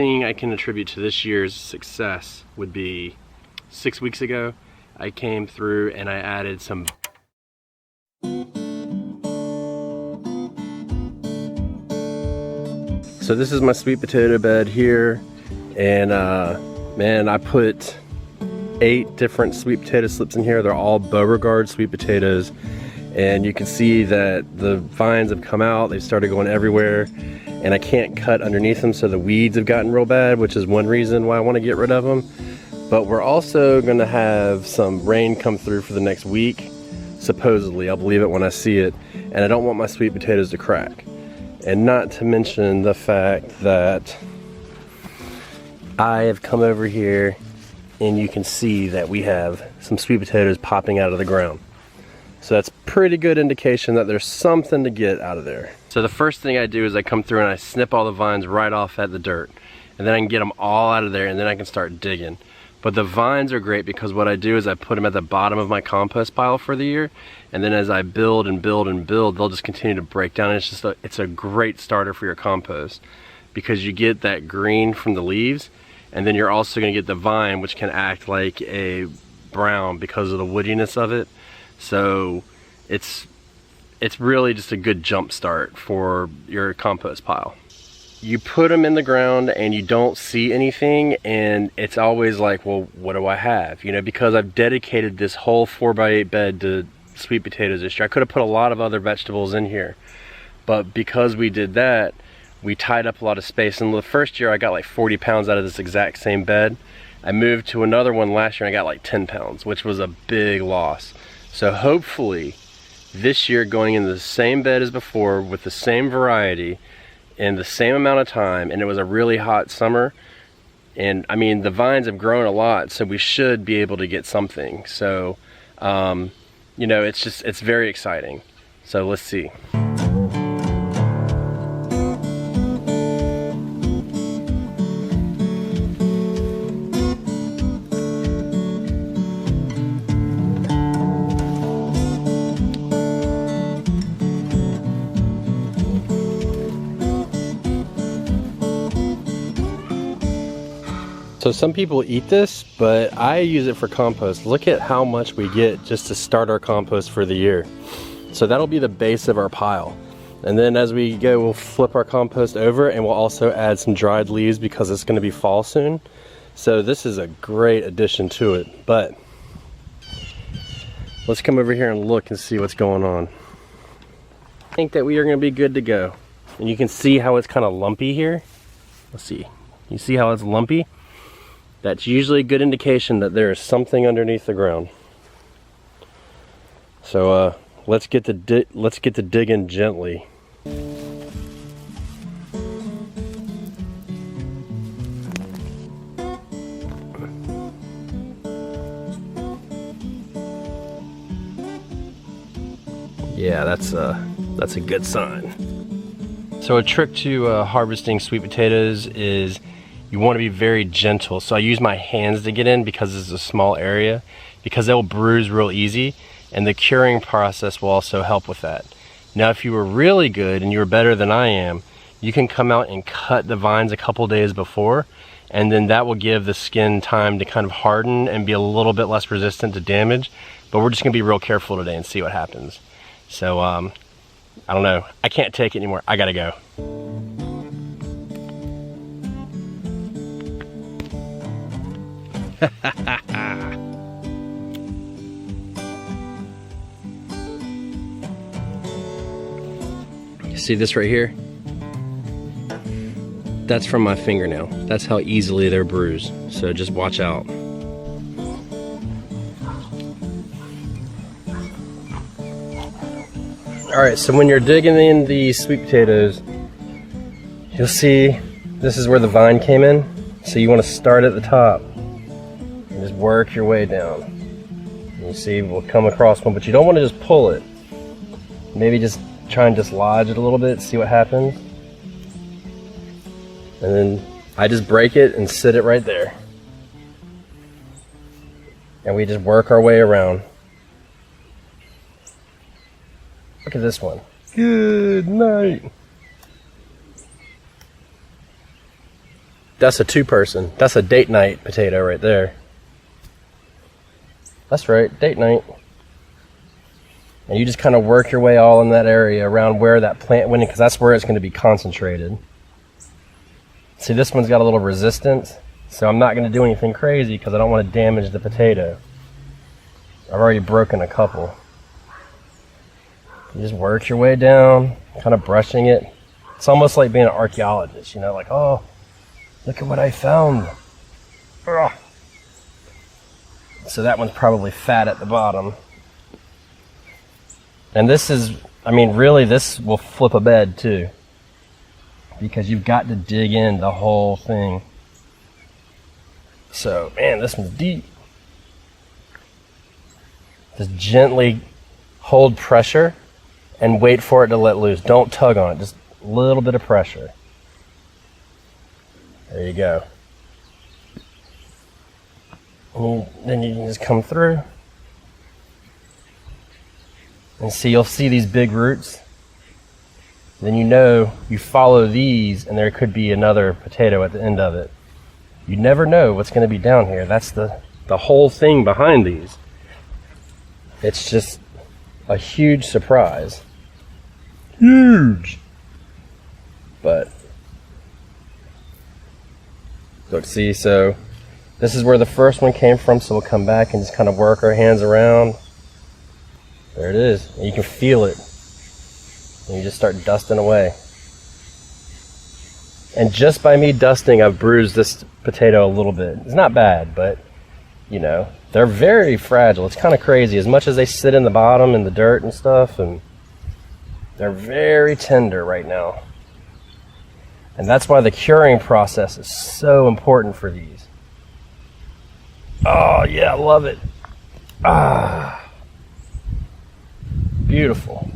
Thing I can attribute to this year's success would be 6 weeks ago I came through and I added some so this is my sweet potato bed here, and man, I put 8 different sweet potato slips in here. They're all Beauregard sweet potatoes, and you can see that the vines have come out. They've started going everywhere, and I can't cut underneath them, so the weeds have gotten real bad, which is one reason why I want to get rid of them. But we're also going to have some rain come through for the next week, supposedly. I'll believe it when I see it, and I don't want my sweet potatoes to crack. And not to mention the fact that I have come over here and you can see that we have some sweet potatoes popping out of the ground. So that's pretty good indication that there's something to get out of there. So the first thing I do is I come through and I snip all the vines right off at the dirt, and then I can get them all out of there, and then I can start digging. But the vines are great because what I do is I put them at the bottom of my compost pile for the year, and then as I build and build and build, they'll just continue to break down. It's a great starter for your compost because you get that green from the leaves, and then you're also going to get the vine, which can act like a brown because of the woodiness of it. So it's really just a good jump start for your compost pile. You put them in the ground and you don't see anything, and it's always like, well, what do I have? You know, because I've dedicated this whole 4x8 bed to sweet potatoes this year. I could have put a lot of other vegetables in here, but because we did that, we tied up a lot of space. And the first year I got like 40 pounds out of this exact same bed. I moved to another one last year and I got like 10 pounds, which was a big loss. So hopefully this year, going in the same bed as before with the same variety in the same amount of time, and it was a really hot summer, and I mean the vines have grown a lot, so we should be able to get something. So you know, it's very exciting. So let's see. So some people eat this, but I use it for compost. Look at how much we get just to start our compost for the year. So that'll be the base of our pile. And then as we go, we'll flip our compost over, and we'll also add some dried leaves because it's gonna be fall soon. So this is a great addition to it. But let's come over here and look and see what's going on. I think that we are gonna be good to go. And you can see how it's kind of lumpy here. Let's see, you see how it's lumpy? That's usually a good indication that there is something underneath the ground. So let's get to digging gently. Yeah, that's a good sign. So a trick to harvesting sweet potatoes is you want to be very gentle. So I use my hands to get in because this is a small area, because they'll bruise real easy, and the curing process will also help with that. Now if you were really good and you were better than I am, you can come out and cut the vines a couple days before, and then that will give the skin time to kind of harden and be a little bit less resistant to damage. But we're just gonna be real careful today and see what happens. So I don't know, I can't take it anymore, I gotta go. You see this right here? That's from my fingernail. That's how easily they're bruised. So just watch out. Alright, so when you're digging in the sweet potatoes, you'll see this is where the vine came in. So you want to start at the top. Just work your way down. And you see we'll come across one, but you don't want to just pull it. Maybe just try and dislodge it a little bit, see what happens. And then I just break it and sit it right there. And we just work our way around. Look at this one. Good night. That's a two-person. That's a date night potato right there. That's right, date night. And you just kind of work your way all in that area around where that plant went in, because that's where it's going to be concentrated. See, this one's got a little resistance, so I'm not going to do anything crazy because I don't want to damage the potato. I've already broken a couple. You just work your way down, kind of brushing it. It's almost like being an archaeologist, you know, like, oh, look at what I found. Ugh. So that one's probably fat at the bottom. And this is, I mean, really, this will flip a bed too, because you've got to dig in the whole thing. So, man, this one's deep. Just gently hold pressure and wait for it to let loose. Don't tug on it, just a little bit of pressure. There you go. And then you can just come through. And see, you'll see these big roots. Then you know you follow these and there could be another potato at the end of it. You never know what's going to be down here. That's the whole thing behind these. It's just a huge surprise. Huge! But, look, see, so this is where the first one came from, so we'll come back and just kind of work our hands around. There it is. And you can feel it. And you just start dusting away. And just by me dusting, I've bruised this potato a little bit. It's not bad, but, you know, they're very fragile. It's kind of crazy. As much as they sit in the bottom in the dirt and stuff, and they're very tender right now. And that's why the curing process is so important for these. Oh, yeah, I love it. Ah. Beautiful.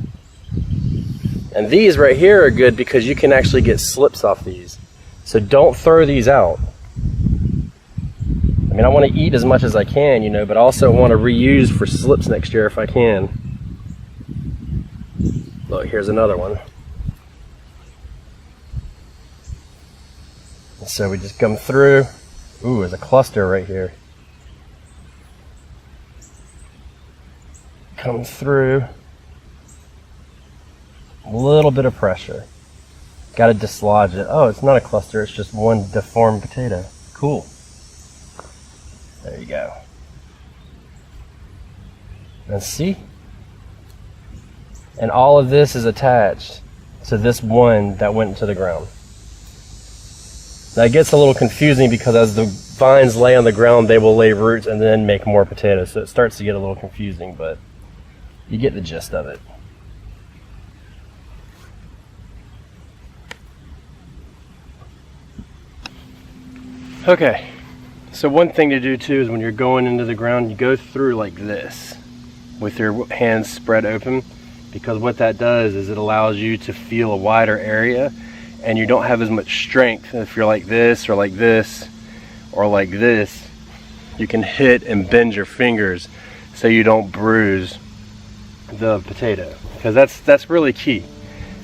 And these right here are good because you can actually get slips off these. So don't throw these out. I mean, I want to eat as much as I can, you know, but I also want to reuse for slips next year if I can. Look, here's another one. And so we just come through. Ooh, there's a cluster right here. Come through. A little bit of pressure. Got to dislodge it. Oh, it's not a cluster, it's just one deformed potato. Cool. There you go. And see? And all of this is attached to this one that went into the ground. Now it gets a little confusing because as the vines lay on the ground, they will lay roots and then make more potatoes. So it starts to get a little confusing, but you get the gist of it. Okay, so one thing to do too is when you're going into the ground, you go through like this with your hands spread open, because what that does is it allows you to feel a wider area and you don't have as much strength. If you're like this or like this or like this, you can hit and bend your fingers so you don't bruise the potato, because that's really key.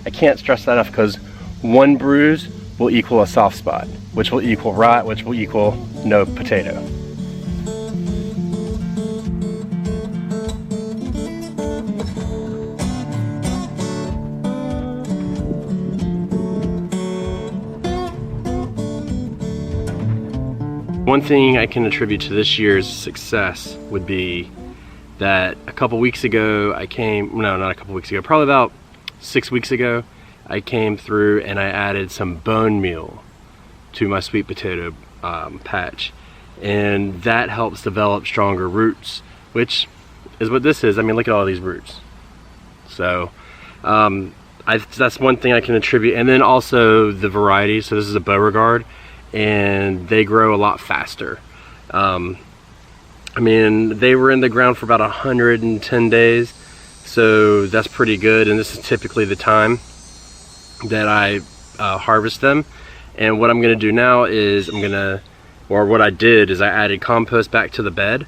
I can't stress that enough, because one bruise will equal a soft spot, which will equal rot, which will equal no potato. One thing I can attribute to this year's success would be that a couple weeks ago not a couple weeks ago, probably about 6 weeks ago, I came through and I added some bone meal to my sweet potato patch, and that helps develop stronger roots, which is what this is. I mean, look at all these roots. So that's one thing I can attribute. And then also the variety. So this is a Beauregard, and they grow a lot faster. I mean, they were in the ground for about 110 days, so that's pretty good. And this is typically the time that I harvest them. And what I'm gonna do now is what I did is I added compost back to the bed,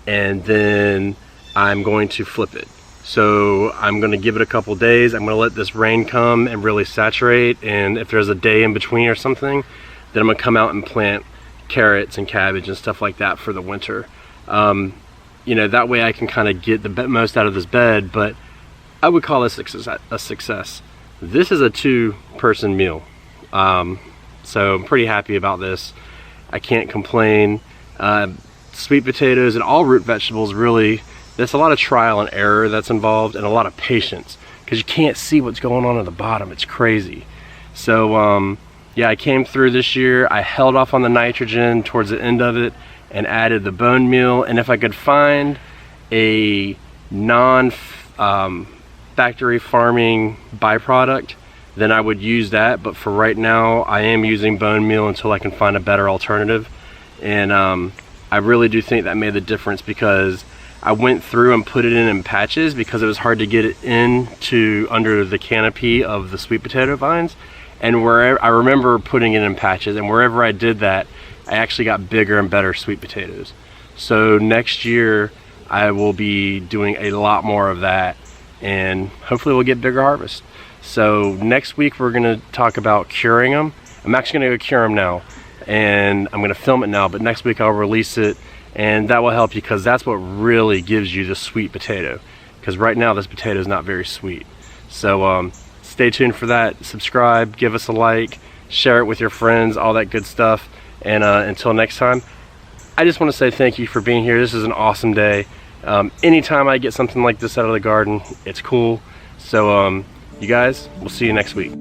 and then I'm going to flip it. So I'm gonna give it a couple days. I'm gonna let this rain come and really saturate, and if there's a day in between or something, then I'm gonna come out and plant carrots and cabbage and stuff like that for the winter. You know, that way I can kind of get the most out of this bed, but I would call this a success. This is a 2-person meal. So I'm pretty happy about this. I can't complain. Sweet potatoes and all root vegetables, really, there's a lot of trial and error that's involved and a lot of patience, because you can't see what's going on at the bottom. It's crazy. So yeah, I came through this year. I held off on the nitrogen towards the end of it and added the bone meal, and if I could find a non-factory farming byproduct, then I would use that. But for right now, I am using bone meal until I can find a better alternative. And I really do think that made the difference, because I went through and put it in patches because it was hard to get it into under the canopy of the sweet potato vines. And wherever I remember putting it in patches, and wherever I did that, I actually got bigger and better sweet potatoes. So next year I will be doing a lot more of that, and hopefully we'll get bigger harvest. So next week we're gonna talk about curing them. I'm actually gonna go cure them now, and I'm gonna film it now, but next week I'll release it, and that will help you, because that's what really gives you the sweet potato, because right now this potato is not very sweet. So stay tuned for that. Subscribe, give us a like, share it with your friends, all that good stuff. And until next time, I just want to say thank you for being here. This is an awesome day. Anytime I get something like this out of the garden, it's cool. So you guys, we'll see you next week.